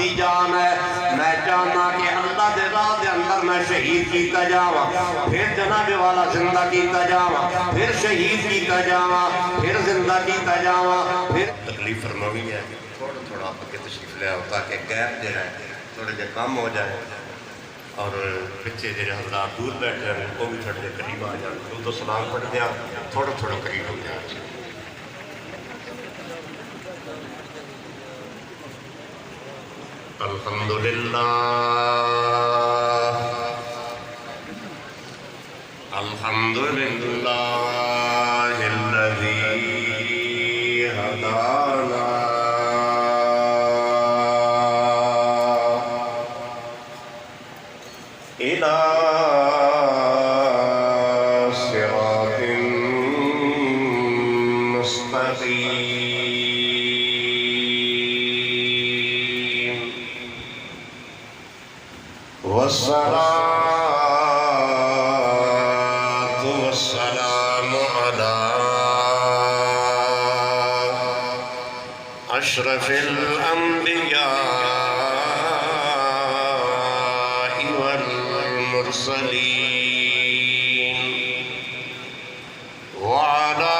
دی جان ہے میں چاہنا کہ اللہ دے راہ دے اندر میں شہید کیتا جاواں پھر جناب والا زندہ کیتا جاواں پھر شہید کیتا جاواں پھر زندہ کیتا جاواں پھر تکلیف فرماوی ہے تھوڑا تھوڑا آپ کے تشریف لے آؤ تاکہ گیپ جو ہے تھوڑے جے کم ہو جائے اور بچے جڑے حضرات دور بیٹھے ہیں ان کو بھی تھوڑے جے قریب آ جائیں درود و سلام پڑھ دیا تھوڑا تھوڑا قریب ہو جائے الحمدللہ الحمدللہ الذی ہدانا إلى صراط مستقيم والصلاة والسلام على أشرف الأنبياء والمرسلين وعلى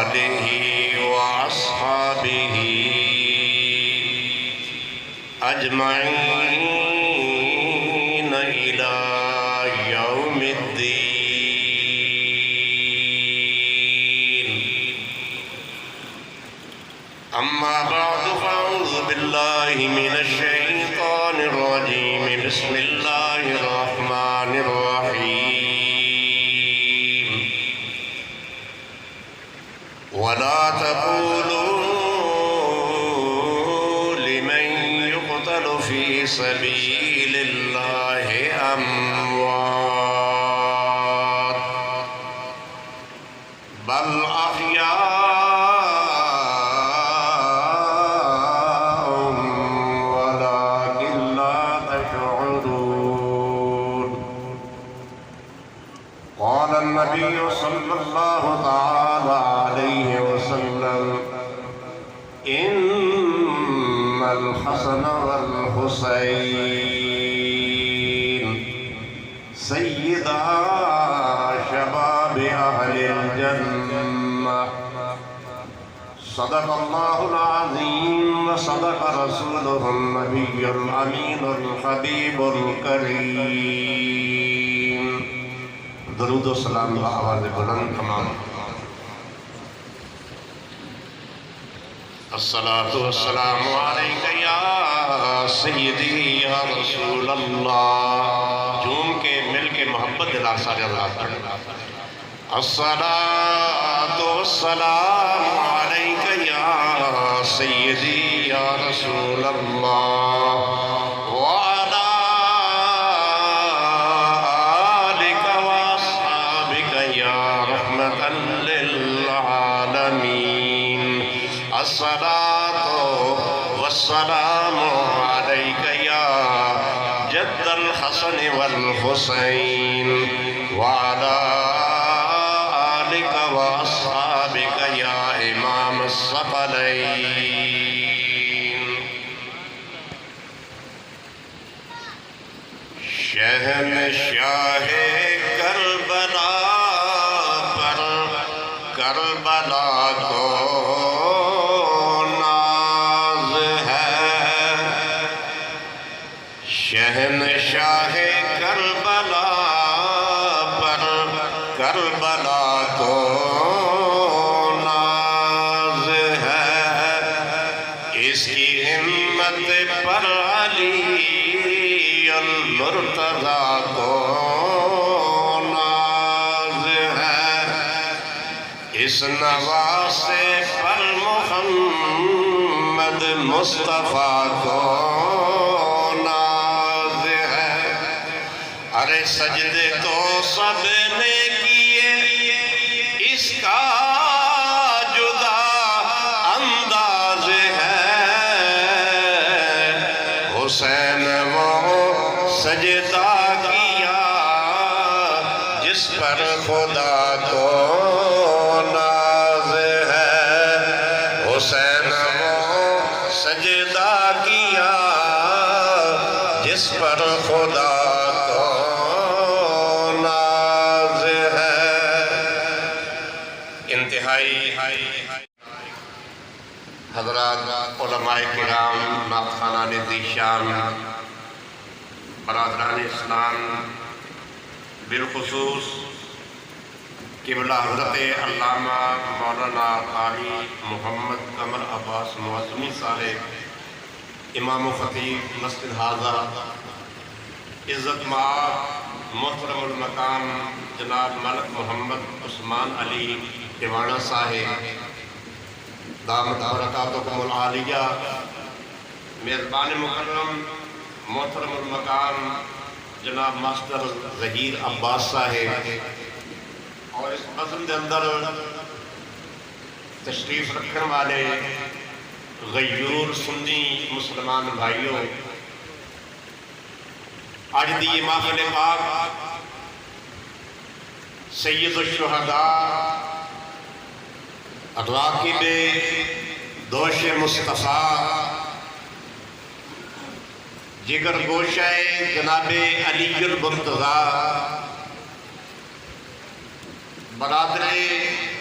آله وأصحابه أجمعين إلى يوم الدين أما بعد فأعوذ بالله من الشيطان الرجيم بسم الله الرحمن الرحيم ولا تقولوا لمن يقتل في سبيل الله أموات بل أحياء ولكن لا تشعرون قال النبي صلى الله تعالى عليه وسلم إن الحسن والحسين سيدا شباب أهل الجنة صدق الله العظيم وصدق رسوله النبي الأمين الحبيب الكريم درود و سلام بآواز بلند تمام الصلاة والسلام عليك يا سيدي يا رسول اللہ جھوم کے مل کے محبت دلا سارے اللہ پڑھ الصلاة والسلام عليك يا سيدي يا رسول اللہ وعلى آلك وأصحابك يا رحمة للعالمين الصلاة والسلام عليك يا جد الحسن والحسين وعلى آلك وأصحابك يا إمام الثقلين شہنشاہ کربلا پر کربلا کو شہنشاہ کربلا پر کربلا کو ناز ہے اس کی ہمت پر علی المرتضیٰ کو ناز ہے اس نواسے پر محمد مصطفیٰ کو ارے سجدے تو سب نے کیے اس کا جدا انداز ہے حسین وہ سجدہ کیا جس پر خدا کو ناز ہے سجدہ کیا جس پر خدا کو ناز ہے. انتہائی حضرات علماء کرام، نعت خوانان ذیشان، برادران اسلام، بالخصوص قبلہ حضرت علامہ مولانا قاری محمد قمر عباس معظمی صاحب، امام و خطیب مسجد حاضر، عزت مآب محترم المقام جناب ملک محمد عثمان علی ٹیوانا صاحب، دامت برکاتکم العالیہ، میزبان مکرم محترم المقام جناب ماسٹر ظہیر عباس صاحب، اور اس عزم کے اندر تشریف رکھنے والے غیور سنی مسلمان بھائیوں، آج دی یہ محفل پاک سید الشہداء راکب دوش مصطفیٰ جگر گوشہ جناب علی المرتضیٰ، برادر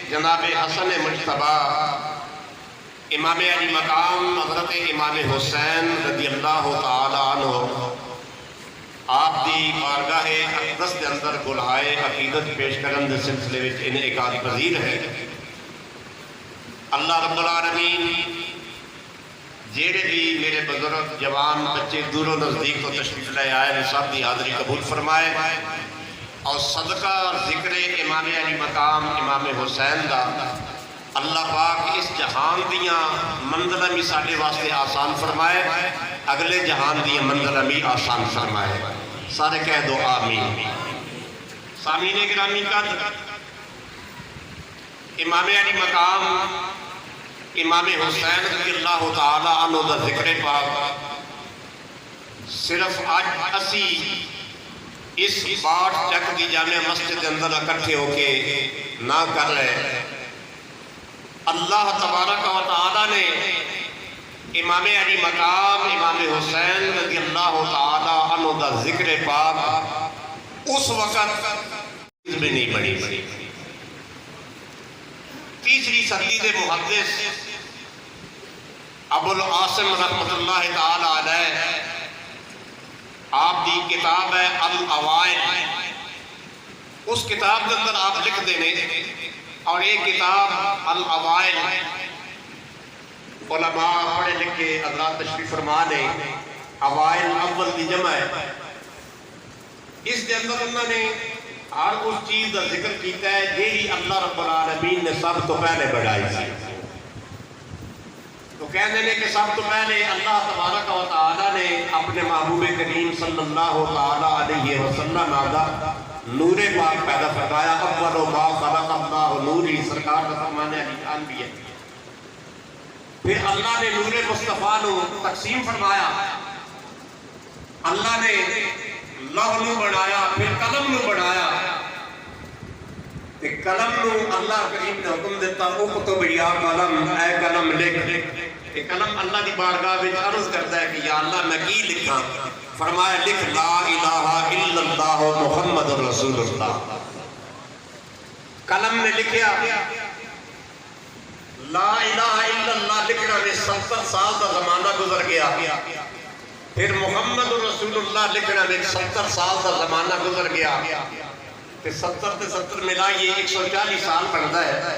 جناب حسن مجتبیٰ، امام علی مقام حضرت امام حسین رضی اللہ تعالی عنہ، آپ دی بارگاہ اقدس کے اندر گلہائے عقیدت پیش کرن دے سلسلے وچ انعقاد پذیر ہے. اللہ رب العالمین جیڑے بھی میرے بزرگ جوان بچے دور و نزدیک کو تشریف لے آئے سب دی حاضری قبول فرمائے، اور صدقہ ذکر امام علی مقام امام حسین دا اللہ پاک اس جہان دیاں منزلیں بھی ساڑھے واسطے آسان فرمائے، اگلے جہان دیاں منزلیں بھی آسان فرمائے. سارے کہہ دو آمین. سامعین گرامی قدر، امام علی مقام امام حسین رضی اللہ تعالی عنہ دا ذکر پاک صرف آج اسی اس باٹ چک دی جامع مسجد کے اندر اکٹھے ہو کے نہ کر رہے. اللہ تبارک و تعالی نے امام علی مقام امام حسین رضی اللہ تعالی عنہ دا ذکر پاک اس وقت بھی نہیں بڑی. تیسری صدی دے محدث ابو العاصم رحمۃ اللہ تعالی علیہ، آپ دی کتاب ہے الاوائل، اس کتاب کے اندر آپ لکھ دینے، اور یہ کتاب الاوائل علماء پڑھے لکھے حضرات تشریف فرما لیں، اوائل اول دی جمع ہے. اس کے اندر انہوں نے ہر اس چیز کا ذکر کیتا ہے جیڑی اللہ رب العالمین نے سب تو پہلے بڑھائی سی. تو کہنے لیں کہ سب تو پہلے اللہ تبارک و تعالی نے اپنے محبوب کریم صلی اللہ تعالی علیہ وسلم آدھا نور پاک پیدا فرمایا. اول ما خلق اللہ نوری، سرکار کا فرمانے علی جان بھی ہے. پھر اللہ نے نور مصطفیٰ نو تقسیم فرمایا، اللہ نے لوح نو بنایا، پھر قلم نو بنایا. قلم نو اللہ کریم نے حکم دیتا اکتب یا قلم، اے قلم لکھ. قلم اللہ دی بارگاہ وچ عرض کرتا ہے کہ یا اللہ میں کی لکھاں؟ فرمایا لکھ لا الہ الا اللہ محمد رسول اللہ. قلم نے لکھیا لا الہ الا اللہ لکھنا میں 70 سال کا زمانہ گزر گیا. پھر محمد رسول اللہ لکھنا میں 70 سال کا زمانہ گزر گیا. کہ 70 تے 70 ملائیے 140 سال بنتا ہے.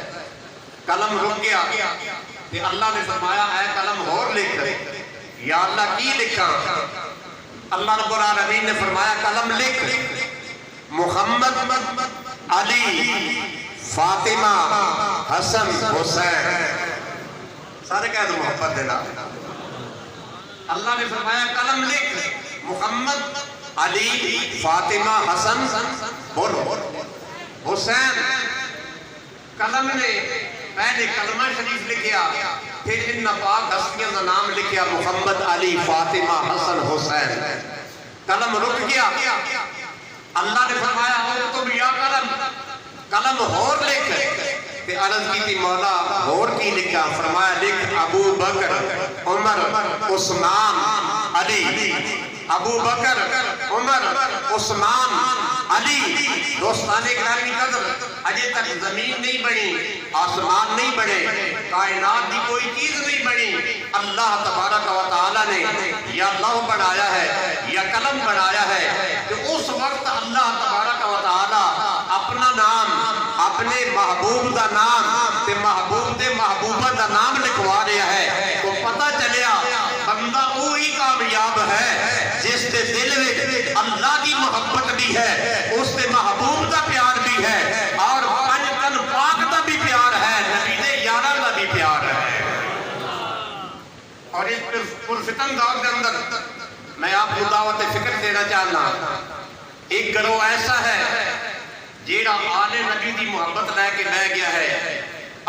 قلم رک گیا. کہ اللہ نے فرمایا اے قلم اور لکھ. یا اللہ کی لکھا؟ اللہ رب العالمین نے فرمایا قلم لکھ محمد علی فاطمہ حسن حسین. سارے کہہ دو محبت دینا. اللہ نے فرمایا قلم لکھ محمد علی فاطمہ حسن بولو حسین. قلم نے پہلے کلمہ شریف لکھیا، پھر ان پاک ہستیاں کا نام لکھیا محمد علی فاطمہ حسن حسین. قلم رک گیا. اللہ نے فرمایا اکتب یا قلم، قلم اور لکھ. تے عرض کی تھی مولا اور کی لکھا؟ فرمایا لکھ ابو بکر عمر عثمان علی، ابو بکر عمر عثمان علی۔ دوستان اکرامی قدر، اجے تک زمین نہیں بنی، آسمان نہیں بنے، کائنات دی کوئی چیز نہیں بنی، اللہ تبارک و تعالی نے یا اللہ بنایا ہے یا قلم بنایا ہے کہ اس وقت اللہ تبارک و تعالی اپنا نام، اپنے محبوب دا نام تے محبوب دے محبوبہ دا نام لکھوا رہا ہے۔ تو پتہ چلیا بندہ وہی کامیاب ہے جس دے دل میں اللہ کی محبت بھی ہے، اس دے محبوب دا پیار بھی ہے، اور پنج تن پاک دا بھی پیار ہے، نبی دے یاراں دا بھی پیار ہے۔ اور اس پرفتن دور کے اندر میں آپ کو دعوت فکر دینا چاہنا، ایک گروہ ایسا ہے جیڑا آل نبی دی محبت لے کے بہ گیا ہے،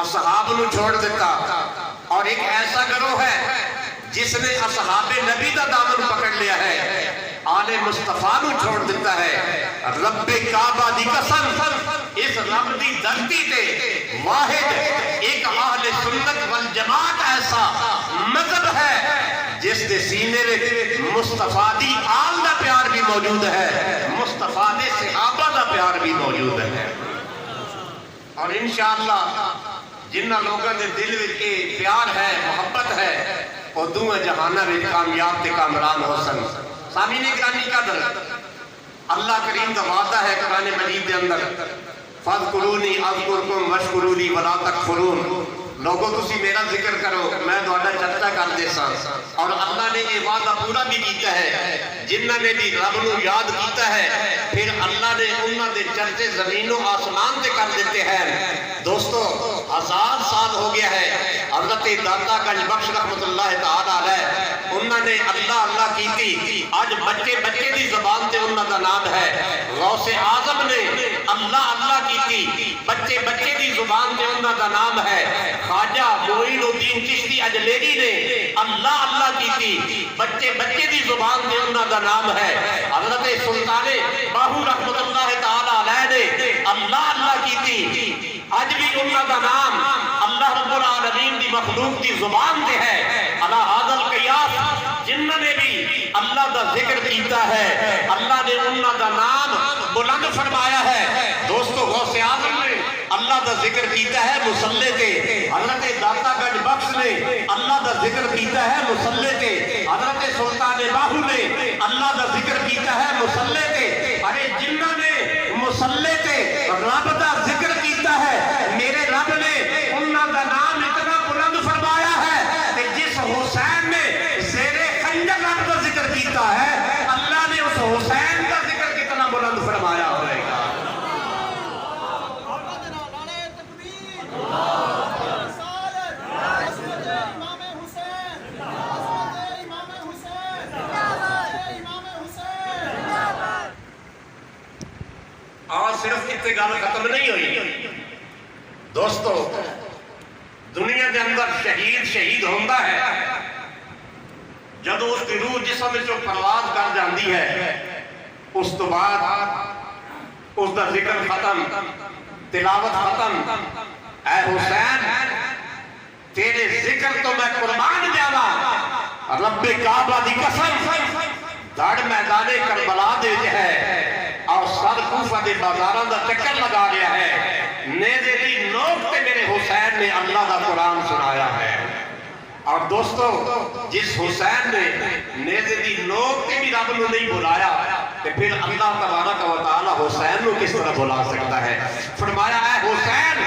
اصحاب نو چھوڑ دیتا، اور ایک ایسا گروہ ہے جس نے اصحاب نبی دا دامن پکڑ لیا ہے، آل مصطفیٰ نو چھوڑ دیتا ہے۔ رب کعبہ دی قسم، اس رب دی دھرتی تے واحد ایک اہل سنت والجماعت ایسا مذہب ہے جس دے سینے میں مصطفیٰ دی آل دا پیار بھی موجود ہے، مصطفیٰ دے صحابہ دا پیار بھی موجود ہے۔ اور انشاءاللہ جنہ لوگوں نے دل میں پیار ہے، محبت ہے، اور دوہاں جہانہ میں کامیاب تے کامران ہو سن۔ سامعین گرامی قدر، اللہ کریم دا وعدہ ہے قرآن مجید دے اندر، فَاذْكُرُونِي أَذْكُرْكُمْ وَاشْكُرُوا لِي وَلَا تَكْفُرُونَ۔ لوگوں تسی میرا ذکر کرو، میں تہاڈا چرچا کر دے ساں۔ اور اللہ نے یہ وعدہ پورا بھی کیتا ہے، جنہاں نے بھی رب نو یاد کیتا ہے پھر اللہ نے انہاں دے چرچے زمین و آسمان تے کر دیتے ہیں۔ دوستو 1000 سال ہو گیا ہے حضرت داتا گنج بخش رحمت اللہ تعالی علیہ، انہاں نے اللہ اللہ کی تھی، آج بچے بچے دی زبان تے انہاں دا نام ہے۔ غوث اعظم نے اللہ اللہ کی تھی، بچے بچے دی زبان تے انہاں دا نام ہے۔ خواجہ معین الدین چشتی اجلیری نے اللہ اللہ کی تھی، بچے بچے دی زبان تے انہاں دا نام ہے۔ حضرت سلطان باہو رحمت اللہ تعالی علیہ نے اللہ اللہ کی تھی، آج بھی انہاں دا نام اللہ رب العالمین دی مخلوق دی زبان دے ہے۔ علی ھذا القیاس جنہاں نے بھی اللہ دا ذکر کیتا ہے، اللہ نے انہاں دا نام بلند فرمایا ہے۔ دوستو غوث اعظم نے اللہ دا ذکر کیتا ہے مصلی تے، حضرت داتا گنج بخش نے اللہ دا ذکر کیتا ہے مصلی تے، حضرت سلطان باہو نے اللہ دا ذکر کیتا ہے مصلی تے۔ ارے جنہاں نے مصلی تے رب دا ذکر کیتا ہے، میرے رب نے انہاں دا نام اتنا بلند فرمایا ہے کہ جس حسین نے زیر خنجر رب دا ذکر کیتا ہے، اللہ نے اس حسین دا ذکر کتنا بلند فرمایا ہوئے گا۔ اور صرف اتنے گل ختم نہیں ہوئی دوستو، دنیا کے اندر شہید ہوتا ہے جدو اس کی روح جسم میں پرواز کر جاندی ہے، اس تو بعد اس کا ذکر ختم، تلاوت ختم۔ اے حسین تیرے ذکر تو میں قربان جاوا، رب کعبہ دی قسم دھڑ میدان کربلا دے ہے، اور سر کوفہ دے بازاراں دا چکر لگا رہا ہے، نیزے دی نوک تے میرے حسین نے اللہ دا قرآن سنایا ہے۔ اور دوستو جس حسین نے نیزے دی نوک تے بھی رب نو نہیں بلایا، کہ پھر اللہ تبارک و تعالی حسین نو کس طرح بلا سکتا ہے؟ فرمایا اے حسین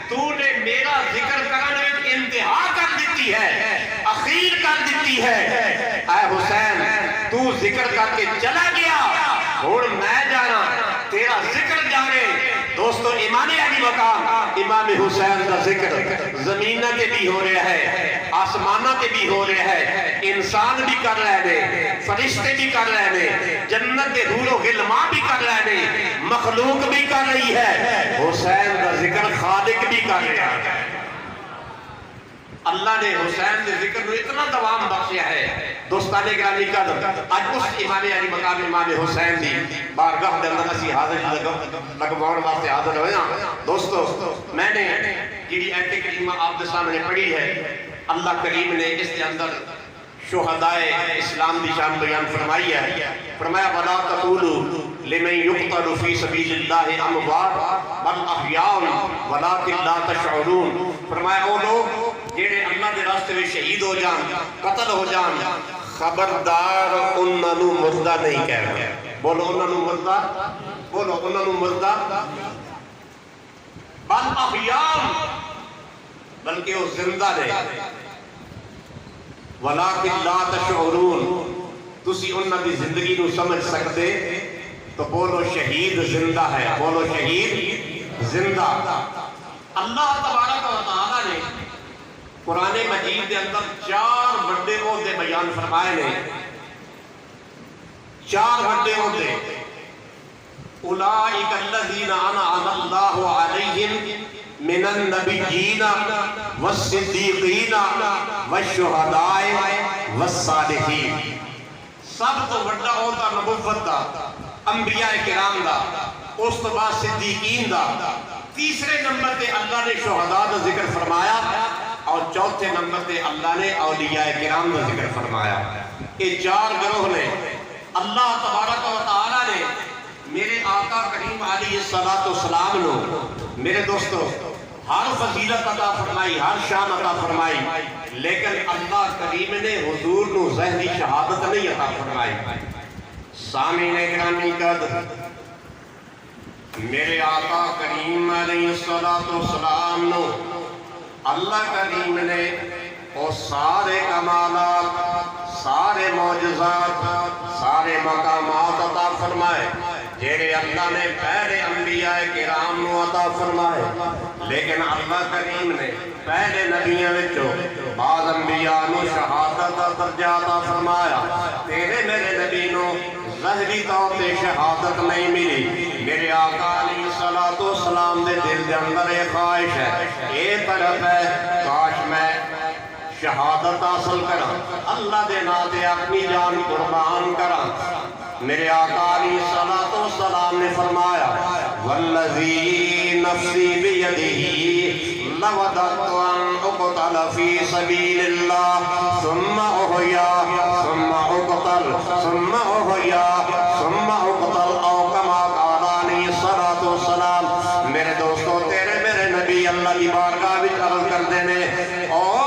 تو نے میرا ذکر کرنے میں انتہا کر دیتی ہے، اخیر کر دیتی ہے۔ اے حسین تو ذکر کر کے چلا گیا، اور میں جانا تیرا ذکر جانے۔ دوستو امام علی مقام امام حسین کا ذکر زمینہ کے بھی ہو رہا ہے، آسمانہ کے بھی ہو رہا ہے، انسان بھی کر رہے ہیں، فرشتے بھی کر رہے ہیں، جنت کے حور و غلمان بھی کر رہے ہیں، مخلوق بھی کر رہی ہے، حسین کا ذکر خالق بھی کر رہا ہے۔ اللہ نے حسین کے ذکر میں اتنا دوام بخشیا ہے دوستانے گرامی قدر اج اس امام علی مقام امام حسین دی بارگاہ دے اندر اسی حاضر لگواؤن واسطے حاضر ہوئے ہیں دوستو میں نے جیڑی ایت کریمہ آپ دے سامنے پڑھی ہے اللہ کریم نے اس کے اندر شہدائے اسلام دی شان بیان فرمائی ہے فرمایا وَلَا تَقُولُوا لِمَنْ يُقْتَلُ فِي سَبِيلِ اللَّهِ أَمْوَاتٌ بَلْ أَحْيَاءٌ وَلَكِنْ لَا تَشْعُرُونَ فرمایا وہ لوگ جڑے اللہ دے راستے میں شہید ہو جان قتل ہو جان خبردار انہاں نوں مردہ نہیں کہنا بولو انہاں نوں مردہ بولو انہاں نوں مردہ بل احیاء بلکہ وہ زندہ رہے وَلَكِنْ لَا تَشْعُرُونَ تسی انہاں دی زندگی نو سمجھ سکتے تو بولو شہید زندہ ہے بولو شہید زندہ اللہ تبارک و تعالی نے قرآن مجید کے اندر 4 بڑے عہدے بیان فرمائے نے 4 بڑے عہدے اولئک الذین انعم اللہ علیہم من النبیین والصدیقین والشہداء والصالحین سب تو بڑا عہدہ نبوت دا انبیاء کرام دا اس تو بعد صدیقین دا تیسرے نمبر تے اللہ نے شہداء دا ذکر فرمایا اور چوتھے نمبر تے اللہ نے اولیاء کرام دا ذکر فرمایا یہ 4 گروہ نے اللہ تبارک و تعالی نے میرے آقا کریم علیہ السلام نو میرے دوستو ہر فضیلت عطا فرمائی ہر شان عطا فرمائی لیکن اللہ کریم نے حضور نو ظاہری شہادت نہیں عطا فرمائی سامعین گرامی قدر میرے آقا کریم علیہ السلام نو اللہ کریم نے وہ سارے کمالات سارے معجزات سارے مقامات عطا فرمائے جیرے اللہ نے پہلے انبیاء کرام نو عطا فرمائے لیکن اللہ کریم نے پہلے نبیوں وچوں بعض انبیاء نو شہادت دا درجہ عطا فرمایا تیرے میرے نبی نو ظاہری طور پہ شہادت نہیں ملی میرے آقا علیہ السلام دے دل دے اندر ایک خواہش ہے ایک طرف ہے کاش میں شہادت حاصل کرا اللہ دے ناتے اپنی جان قربان کرا میرے آقا علیہ السلام نے فرمایا والذی نفسی بیدہی لودت ان اقتل فی سبیل اللہ ثم احیا ثم اقتل ثم احیا ثم اقتل او کما قال علیہ السلام میرے دوستو تیرے میرے نبی اللہ کی بارگاہ بھی عرض کر دینے اور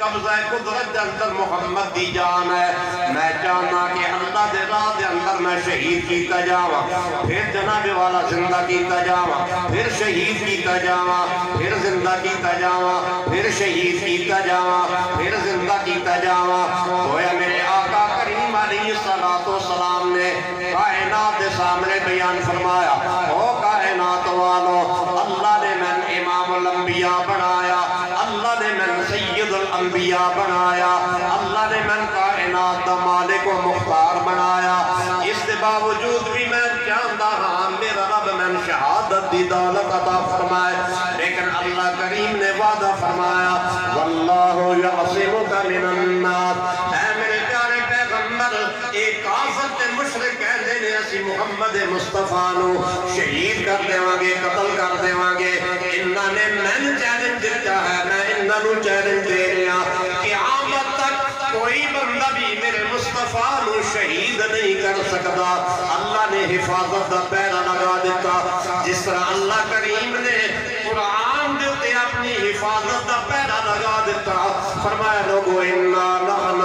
قبضہ قدرت دے اندر محمد دی جان ہے میں چاہنا کہ اللہ دے راہ دے اندر میں شہید کیتا جاواں پھر جناب والا زندہ کیتا جاواں پھر شہید کیتا جاواں پھر زندہ کیتا جاواں پھر شہید کیتا جاواں پھر زندہ کیتا جاواں گویا میرے آقا کریم علیہ السلام نے کائنات دے سامنے بیان فرمایا او کائنات والو اللہ نے من امام الانبیاء بنایا اللہ نے من سید الانبیاء بنایا اللہ نے من کائنات دا مالک و مختار بنایا اس کے باوجود بھی میں جانتا ہاں میرا رب من شہادت دی دولت عطا فرمائے لیکن اللہ کریم نے وعدہ فرمایا واللہ یعصمک من الناس اے میرے پیارے پیغمبر ایک کافر تے مشرک کہہ دینے اسی محمد مصطفیٰ نو شہید کر دیواں گے قتل کر دیواں گے انہاں نے میں چیلنج دیتا ہے میں انہاں نو چیلنج دے رہا قیامت تک کوئی بندہ بھی میرے مصطفیٰ نو شہید نہیں کر سکتا اللہ نے حفاظت دا پیرا لگا دیتا جس طرح اللہ کریم نے قرآن دیتے اپنی حفاظت دا پیرا لگا دیتا فرمایا لوگو اِنَّا نَحْنُ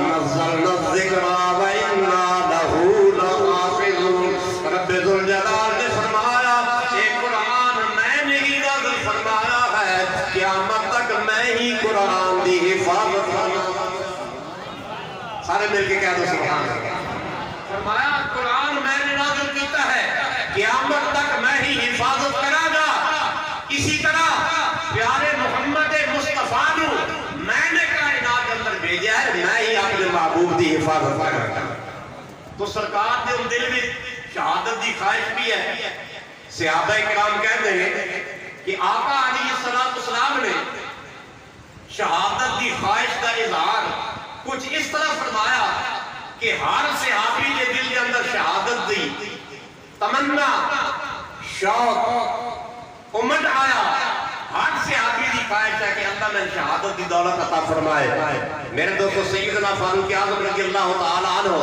نَزَّلْنَا الذِّكْرَ وَإِنَّا لَهُ لَحَافِظُونَ رب ذوالجلال نے فرمایا اے قرآن میں نے ہی نازل فرمایا ہے قیامت تک میں ہی قرآن دی حفاظت کرنا سارے مل کے کہہ دو سبحان اللہ فرمایا قرآن میں نے نازل کیتا ہے قیامت تک میں ہی حفاظت کرا گا اسی طرح پیارے محمد مصطفیٰ نو میں نے کائنات اندر بھیجا ہے میں ہی اپنے محبوب دی حفاظت کرا گا تو سرکار دے ان دل میں شہادت دی خواہش بھی ہے صحابہ کرام کہتے ہیں کہ آقا علیہ السلام نے شہادت کی خواہش کا اظہار کچھ اس طرح فرمایا کہ ہر صحابی کے دل کے اندر شہادت دی تمنا شوق امید آیا. ہر صحابی کی خواہش ہے کہ اللہ میں شہادت کی دولت عطا فرمائے. میرے دوستو سیدنا فاروق اعظم رضی اللہ تعالیٰ عنہ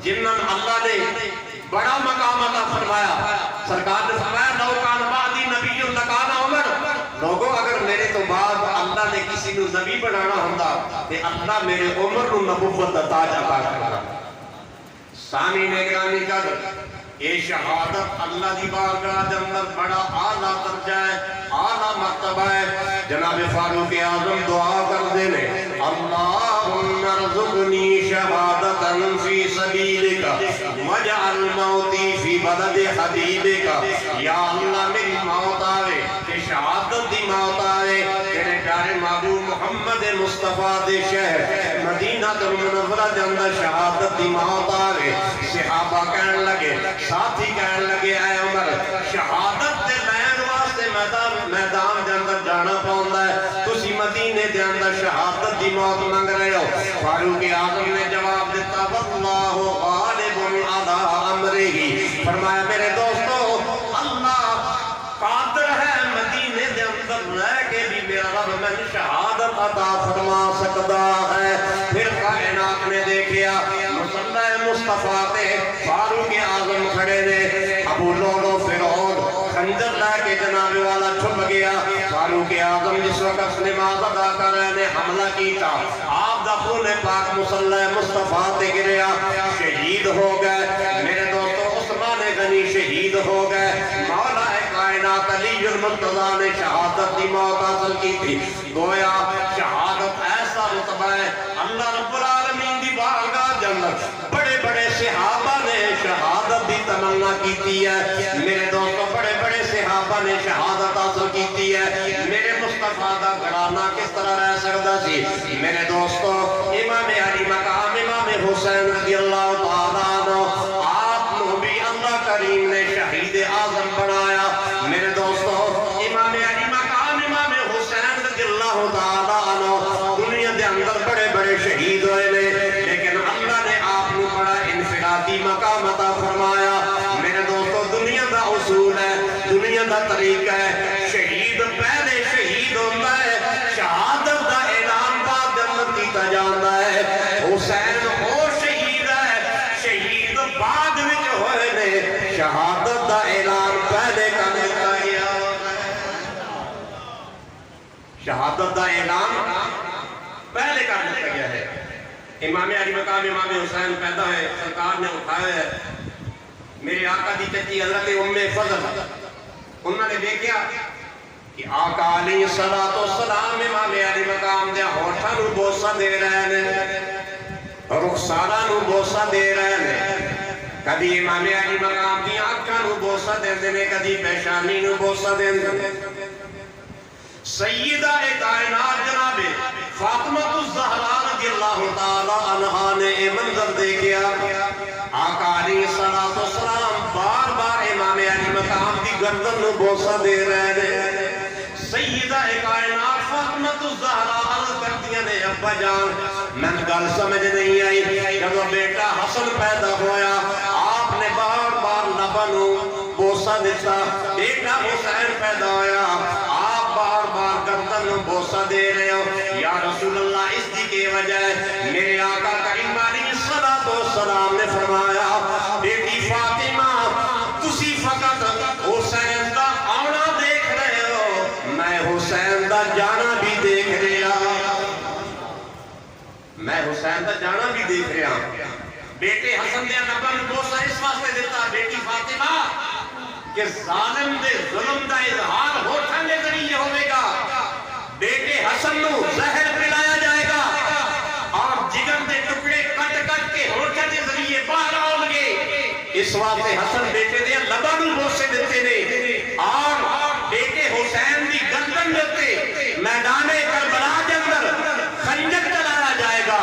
جنہاں اللہ نے بڑا مقام عطا فرمایا. سرکار نے فرمایا لو کان بعدی نبی لکان عمر. لوگوں اگر میرے تو بعد اللہ نے کسی کو نبی بنانا ہوندا تے اللہ میرے عمر کو نبوت دا تاج عطا کرنا. سامعین گرامی قدر یہ شہادت اللہ دی بارگاہ دے اندر بڑا اعلیٰ درجہ ہے، اعلیٰ مرتبہ ہے. جناب فاروق اعظم دعا کر دینے اللہم ارزقنی شہادتا فی سبیلک وجعل موتی فی بلد حبیبک. یا اللہ میری موت آوے کہ شہادت دی موت آوے تیرے پیارے محبوب محمد مصطفیٰ دے شہر مدینہ المنورہ دے اندر شہادت دی موت آوے. صحابہ کہنے لگے ساتھی کہنے لگے اے عمر شہادت دے لین واسطے میدان دے اندر جانا پاؤندا ہے تسی مدینے دے اندر شہادت دی موت مانگ رہے ہو. فاروق اعظم نے جواب دیتا واللہ غالب علی امرہ. فرمایا میرے دوستو اللہ قادر ہے مدینے دے اندر رہ کے بھی میرا رب میں شہادت عطا فرما سکتا ہے. پھر کائنات نے دیکھیا مصلی مصطفیٰ تے فاروق اعظم کھڑے نے. ابو لولو فرعون خنجر لے کے جناب والا چھپ گیا. فاروق اعظم جس وقت نماز ادا کر رہے نے حملہ کیتا آپ دا خون پاک مصلی مصطفیٰ تے گریا شہید ہو گئے. میرے دوستو عثمان غنی شہید ہو گئے. مولا کائنات علی المرتضیٰ نے شہادت دی موت حاصل کی تھی. گویا شہادت ایسا رتبہ ہے اللہ رب العالمین دی بارگاہ دے اندر بڑے بڑے صحابہ نے شہادت دی تمنا کیتی ہے. میرے دوستو بڑے بڑے صحابہ نے شہادت حاصل کیتی ہے. میرے مصطفیٰ دا گھرانہ کس طرح رہ سکتا سی. میرے دوستو امام علی مقام امام حسین رضی اللہ تعالیٰ عنہ آپ نو بھی اللہ کریم نے شہید اعظم بنایا. میرے دوستو امام علی مقام امام حسین رضی اللہ تعالیٰ عنہ دنیا دے اندر بڑے بڑے شہید ہوئے نے لیکن اللہ نے آپ نو بڑا انفرادی مقام عطا فرمایا. میرے دوستو دنیا دا اصول ہے دنیا دا طریقہ ہے شہید پہلے شہید ہوتا ہے شہادت دا اعلان بعد جنت کیتا جاتا ہے. حسین ہو شہید ہے شہید بعد وچ ہوئے نے شہادت دا اعلان پہلے کر دتا گیا. شہادت دا اعلان پہلے کر دتا گیا ہے. امام علی مقام امام حسین پیدا ہے سرکار نے اٹھایا ہے. میرے آقا دی چچی حضرت ام فضل انہوں نے دیکھا کہ آقا علیہ السلام امام علی مقام دے ہوٹھاں نو بوسہ دے رہے ہیں رخسارہ نو بوسہ دے رہے ہیں. کدی امام علی مقام دی آنکھاں نو بوسہ دے دینے کدی پیشانی نو بوسہ دے دینے. سیدہ کائنات جناب فاطمہ الزہرا رضی اللہ تعالی عنہا نے اے منظر دیکھیا. آقا علیہ السلام بار بار امام علی مقام دی گردن نو بوسہ دے رہے ہیں. سیدہ کائنات فاطمہ الزہرا عرض کرتیاں نے ابا جان میں گل سمجھ نہیں آئی جب بیٹا حسن پیدا ہویا آپ نے بار بار لبا نو بوسہ دیتا. بیٹا حسین پیدا ہویا آپ بار بار گردن نو بوسہ دے رہے ہو. یا رسول اللہ اس دی کے وجہ میرے آقا کریم علیہ السلام نے فرمایا بیٹی فاطمہ تسی فقط حسین دا آنا دیکھ رہے ہو میں حسین دا جانا بھی دیکھ رہا. میں حسین دا جانا بھی دیکھ رہا. بیٹے حسن دے نبن بوسہ اس واسطے دیتا بیٹی فاطمہ کہ ظالم دے ظلم دا اظہار ہوٹھاں دے ذریعے ہوئے گا. بیٹے حسن نو زہر پلایا جائے گا اور جگر دے ٹکڑے کٹ کٹ کے ہوٹھاں دے ذریعے باہر آؤں گے. اس واسطے حسن بیٹے دے لبن بوسے دیتے نے اور بیٹے حسین دی گردن دیتے میدان کربلا کے اندر خنجر چلایا جائے گا.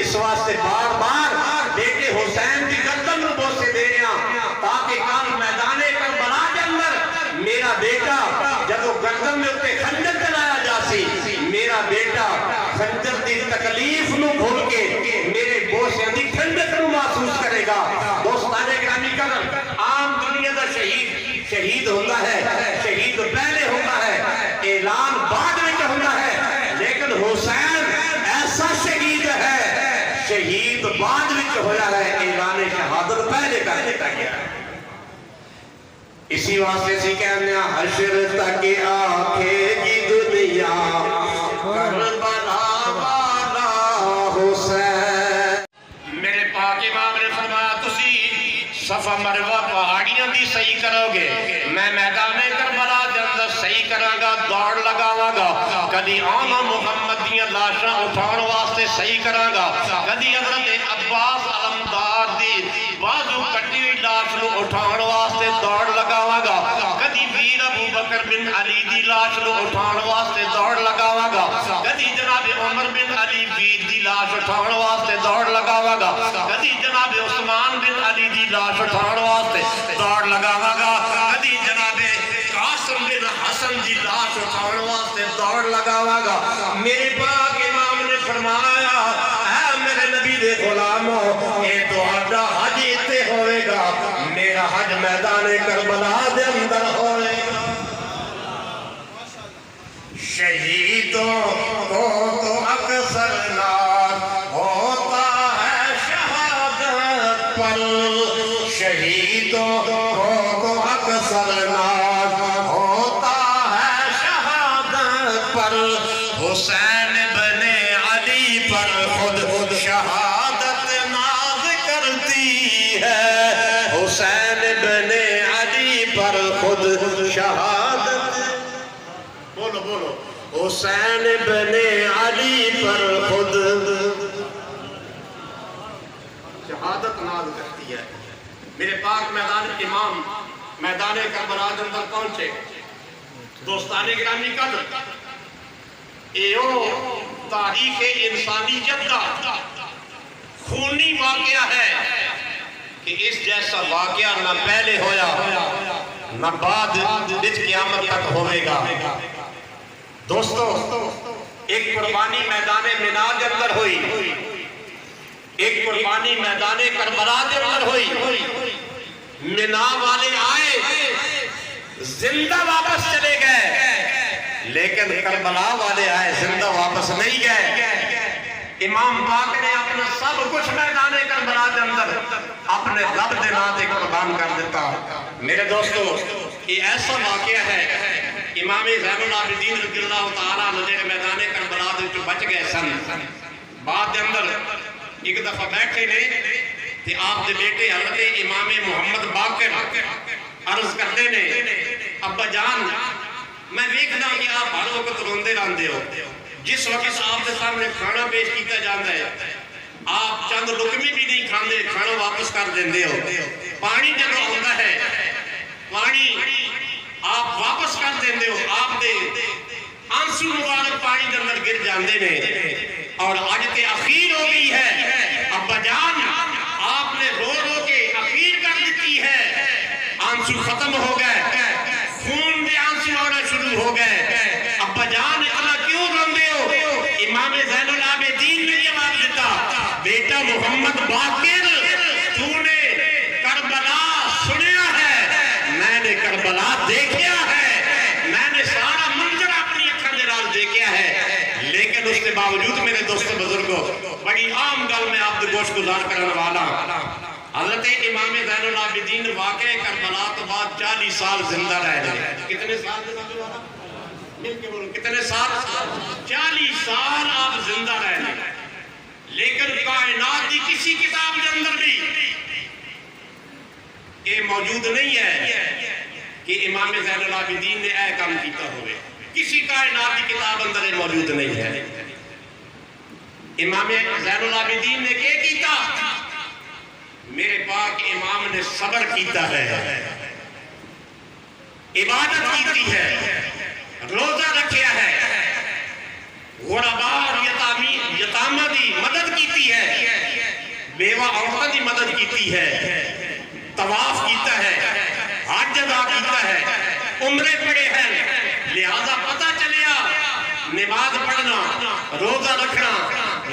اس واسطے بار بار بیٹے حسین دی گردن بوسے دے رہا تاکہ کل میدان کربلا کے اندر میرا بیٹا جب تے خنجر چلایا جاسی میرا بیٹا خنجر دی تکلیف نو بھول کے میرے بوسیاں دی ٹھنڈک نو محسوس کرے گا دوستان گرامی کرن عام دنیا دا شہید ہوتا ہے شہید پہلے ہوتا ہے اعلان بعد میں ہوتا ہے لیکن حسین ایسا شہید ہے شہید بعد میں ہویا ہے اعلان شہادت پہلے کر دیتا گیا ہے اسی واسطے سی کہنے حشر تک آکھے گی دنیا کربلا والا حسین میرے پاک امام نے فرمایا تسی صفا مروہ پہاڑیاں دی صحیح کرو گے میں میدان کربلا دے اندر صحیح کراں گا دوڑ لگاواں گا کدی آنا محمد دیاں لاشاں اٹھاؤن واسطے صحیح کراں گا کدی حضرت عباس علمدار دی بازو کٹی ہوئی لاش نو اٹھاؤن واسطے دوڑ لگاواں گا کدی ویر ابو بکر بن علی دی لاش نو اٹھاؤن واسطے دوڑ لگاواں گا کدی جناب عمر بن علی ویر دی لاش اٹھاؤن واسطے دوڑ لگاواں گا کدی جناب عثمان بن علی دی لاش اٹھاؤن واسطے دوڑ لگاواں گا کدی جناب قاسم بن حسن دی لاش اٹھاؤن واسطے دوڑ لگاواں گا میرے پاک امام نے فرمایا اے میرے نبی دے غلامو اے تہاڈا حج ایتھے ہوئے گا میرا حج میدان کربلا دے اندر ہوئے گا شہیدوں کو تو اکثر ناز ہوتا ہے شہادت پر شہیدوں کو تو اکثر ناز ہوتا ہے شہادت پر حسین بن علی پر خود شہادت ناز کرتی ہے حسین بن علی پر خود شہادت بولو بولو حسین بن علی پر خود شہادت ناز کرتی ہے میرے پاک میدان امام میدان کربلا کے اندر پہنچے دوستان گرامی قدر ایو تاریخ انسانیت کا خونی واقعہ ہے کہ اس جیسا واقعہ نہ پہلے ہویا نہ بعد اس قیامت تک ہوئے گا دوستو ایک قربانی میدان مینا کے اندر ہوئی ایک قربانی میدان کربلا کے اندر ہوئی مینا والے آئے زندہ واپس چلے گئے لیکن کربلا والے آئے زندہ واپس نہیں گئے امام پاک نے اپنا سب کچھ میدان کربلا کے اندر اپنے رب دے نام تے قربان کر دیتا میرے دوستو یہ ایسا واقعہ ہے امام زین العابدین رضی اللہ تعالیٰ عنہ جڑے میدان کربلا دے بچ گئے سن بعد دے اندر ایک دفعہ بیٹھے نے تے آپ دے بیٹے حضرت امام محمد باقر عرض کرتے نے ابا جان میں دیکھنا کہ آپ ہر وقت روندے رہندے ہو جس وقت آپ کے سامنے کھانا پیش کیتا جاتا ہے آپ چند لقمے بھی نہیں کھاندے کھانا واپس کر دیندے ہو پانی جب ہوتا ہے پانی آپ واپس کر دیندے ہو آپ دے آنسو مبارک پانی کے اندر گر جاندے نے اور آج تے اخیر ہو گئی ہے ابا جان آپ نے رو رو کے اخیر کر دیتی ہے آنسو ختم ہو گئے خون دے آنسو آنا شروع ہو گئے ابا جان اتنا کیوں روندے ہو امام زین العابدین نے جواب دیتا بیٹا محمد باقر تو نے کربلا سنیا ہے میں نے کربلا دیکھیا ہے میں نے سارا منظر اپنی اکھاں دے نال دیکھیا ہے لیکن اس کے باوجود میرے دوست بزرگوں بڑی عام گل میں آپ دے گوش گزار کرنے والا حضرت امام زین العابدین واقع کربلا تو بعد 40 سال زندہ رہ گئے کتنے سال مل کے بولو کتنے سال 40 سال آپ زندہ رہ گئے لیکن کائنات کی کسی کتاب کے اندر بھی یہ موجود نہیں ہے کہ امام زین العابدین نے اے کام کیتا ہوئے کسی کائنات کی کتاب اندر یہ موجود نہیں ہے امام زین العابدین نے کیا کیتا میرے پاک امام نے صبر کیتا ہے عبادت کیتی ہے روزہ رکھیا ہے غرباء اور یتامہ دی مدد کیتی ہے بیوہ عورتوں دی مدد کیتی ہے طواف کیتا ہے حج ادا کیتا ہے عمرے پڑے ہیں لہذا پتہ نماز پڑھنا، روزہ رکھنا،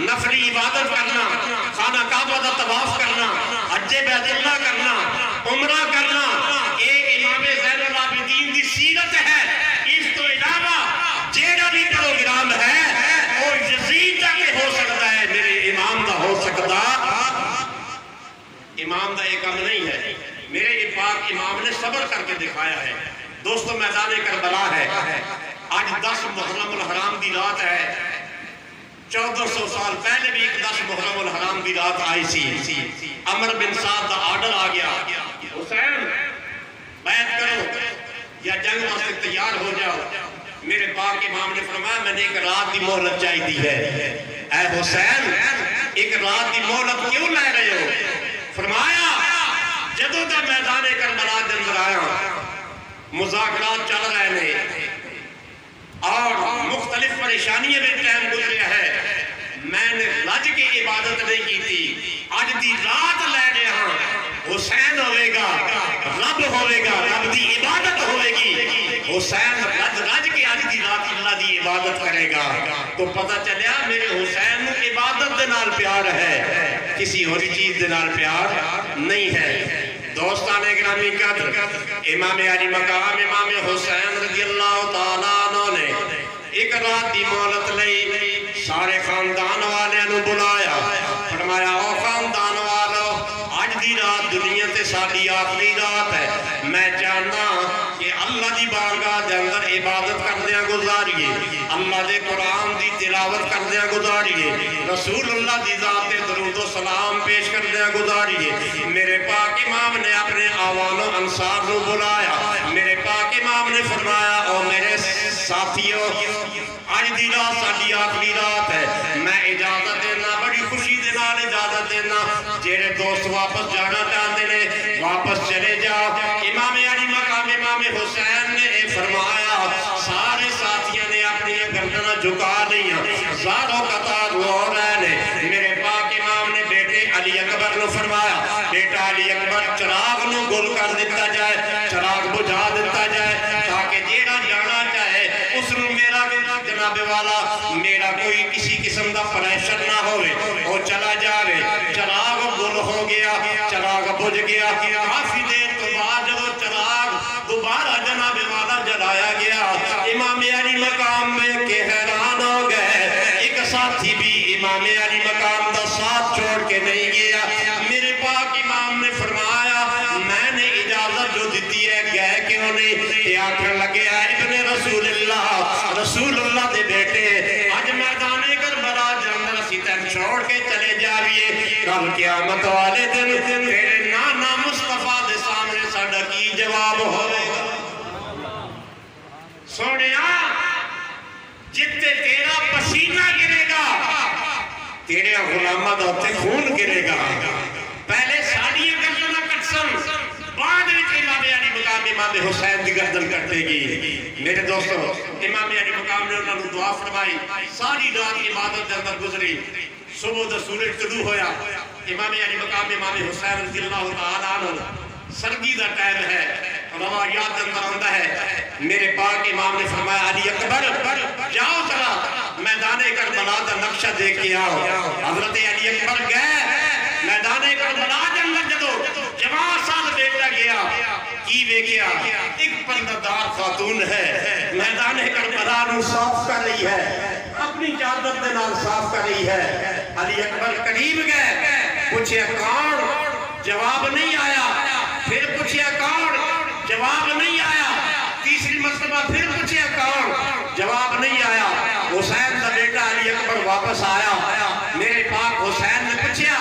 نفلی عبادت کرنا، خانہ کعبہ کا طواف کرنا، حج بیت اللہ کرنا، عمرہ کرنا، یہ امام زین العابدین دی سیرت ہے۔ اس تو علاوہ جیڑا بھی پروگرام ہے وہ یزید تک ہو سکتا ہے، میرے امام دا ہو سکتا امام دا ایک کم نہیں ہے۔ میرے پاک امام نے صبر کر کے دکھایا ہے۔ دوستو میدان کربلا ہے، آج 10 محرم الحرام دی رات ہے۔ 1400 سال پہلے بھی ایک 10 محرم الحرام دی رات آئی سی۔ عمر بن سعد دا آرڈر آ گیا، حسین بیعت کرو یا جنگ واسطے تیار ہو جاؤ۔ میرے پاک امام نے فرمایا میں نے ایک رات دی مہلت چاہی دی ہے۔ اے حسین ایک رات دی مہلت کیوں لے رہے ہو؟ فرمایا جدوں دا میدان کربلا دے اندر آیا، مذاکرات چل رہے ہیں اور مختلف پریشانیاں میں ٹائم گزریا ہے، میں نے لج کے عبادت نہیں کی تھی، آج دی رات لے رہے ہاں، حسین ہوئے گا، رب ہوئے گا، رب دی عبادت ہوئے گی، حسین رج کے آج دی رات اللہ دی عبادت کرے گا۔ تو پتہ چلیا میرے حسین عبادت دے نال پیار ہے، کسی اور چیز دے نال پیار نہیں ہے۔ دوستان اکرامی قدر، امام علی مقام امام حسین رضی اللہ تعالیٰ عنہ نے ایک رات دی مہلت لئی، سارے خاندان والے نو بلایا، فرمایا او خاندان والو آج دی رات دنیا تے ساڈی آخری رات ہے، میں چاہنا کہ اللہ دی بارگاہ دے اندر عبادت کردیاں گزاریے، اللہ دے قرآن دی تلاوت کردیاں گزاریے، رسول اللہ دی ذات درود و سلام پیش کردیاں گزاریے۔ میرے پاک امام نے اپنے آوان و انصار نو بلایا، میرے پاک امام نے فرمایا او میرے ساتھیوں آج دی رات ساڈی آخری رات ہے، میں اجازت دینا، بڑی خوشی دے نال اجازت دینا، جیڑے دوست واپس جانا چاہتے ہیں واپس چلے جاؤ۔ امام علی مقام امام حسین نے اے فرمایا، سارے ساتھیوں نے اپنی گردناں جھکا لیا، زاروں قطار رو رہے نے۔ میرے پاک امام نے بیٹے علی اکبر نو فرمایا، بیٹا علی اکبر چراغ نو گل کر دیتا جائے، چراغ بجھا دیتا جائے، تاکہ جیڑا جانا چاہے اس نو میرا جناب والا میرا کوئی کسی قسم دا پریشر نہ ہوئے، وہ چلا جاوے۔ چراغ گل ہو گیا، چراغ بجھ گیا، کافی دیر تو بعد جب چراغ دوبارہ جناب والا جلایا گیا، امام علی مقام میں کہ حیران ہو گئے، ایک ساتھی بھی امام علی مقام دا ساتھ چھوڑ کے نہیں گیا۔ میرے پاک امام نے فرمایا میں نے اجازت جو دیتی ہے گئے کیوں نہیں؟ یہ آکھر لگے ابن رسول اللہ دے بیٹے آج میدان کربلا جنر اسی تین چھوڑ کے چلے جاویے، کل قیامت والے دن تیرے نانا مصطفیٰ دے سامنے ساڈا کی جواب ہوئے گا؟ سونیا جتے تیرا پسینہ گرے گا تیرے غلامہ دوتے خون گرے گا، پہلے ساڑیاں گردنہ کٹسن بعد وچ امام علی مقام امام حسین دی گردن کٹے گی۔ میرے دوستو امام علی مقام نے انہوں نے دعا فرمائی، ساری رات عبادت دے اندر گزری، صبح دا سورج طلوع ہویا، امام علی مقام امام حسین رضی اللہ تعالیٰ عنہ سردی دا ٹائم ہے، روایات دے اندر آندا ہے، میرے پاک امام نے فرمایا علی اکبر جاؤ ذرا میدان کربلا دا نقشہ دیکھ کے آؤ۔ حضرت علی اکبر گئے میدان کربلا دے اندر، جدو جوان سال بیٹا گیا کی ویکھیا ایک پردہ خاتون ہے، میدان کربلا نو صاف کر رہی ہے، اپنی چادر دے نال صاف کر رہی ہے۔ علی اکبر قریب گئے، پوچھے کون؟ جواب نہیں آیا، پھر پوچھے کون؟ جواب نہیں آیا، تیسری مرتبہ پھر پوچھے کون؟ جواب نہیں آیا۔ حسین کا بیٹا علی اکبر واپس آیا، میرے پاک حسین نے پوچھا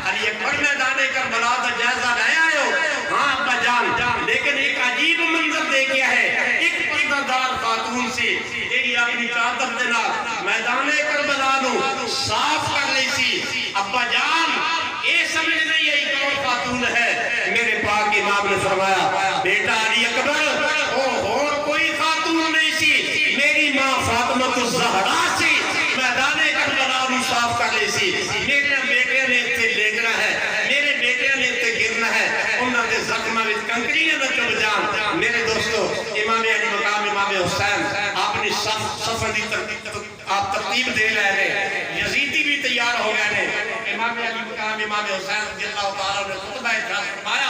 علی اکبر میدان کربلا دا جائزہ لے آئے ہو؟ ہاں ابا جان، لیکن ایک عجیب منظر دیکھیا ہے، ایک پردہ دار خاتون سی ایک اپنی چادر دے نال میدان کربلا نو صاف کر رہی سی۔ ابا جان یہ سمجھ نہیں آئی کون خاتون ہے؟ میرے پاک امام نے فرمایا بیٹا علی اکبر اور کوئی خاتون نہیں سی، میری ماں فاطمہ الزہرا سی، میدان کربلا نو صاف کر رہی سی۔ میرے بیٹے نے اتنے لیٹنا ہے، میرے بیٹے نے اتنے گرنا ہے، انہوں نے زخمہ وچ کنکریاں نہ چب جان۔ میرے دوستو امام علی مقام امام حسین اپنی صفحہ دی آپ ترتیب دے رہے ہیں، یزیدی بھی تیار ہو گئے ہیں۔ امام علی مقام امام حسین رضی اللہ تعالیٰ نے خطبہ ارشاد فرمایا